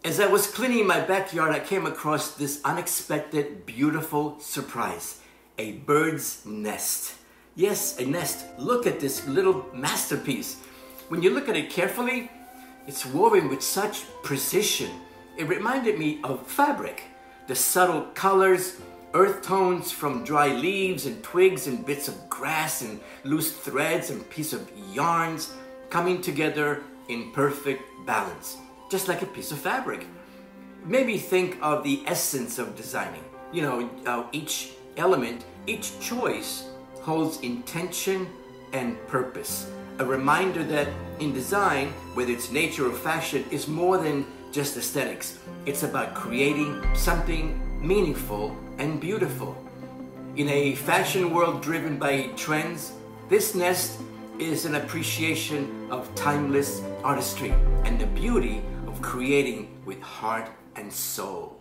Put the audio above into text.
As I was cleaning my backyard, I came across this unexpected, beautiful surprise. A bird's nest. Yes, a nest. Look at this little masterpiece. When you look at it carefully, it's woven with such precision. It reminded me of fabric. The subtle colors, earth tones from dry leaves and twigs and bits of grass and loose threads and pieces of yarns coming together in perfect balance. Just like a piece of fabric. Maybe think of the essence of designing. You know, each element, each choice holds intention and purpose. A reminder that in design, whether it's nature or fashion, is more than just aesthetics. It's about creating something meaningful and beautiful. In a fashion world driven by trends, this nest is an appreciation of timeless artistry and the beauty of creating with heart and soul.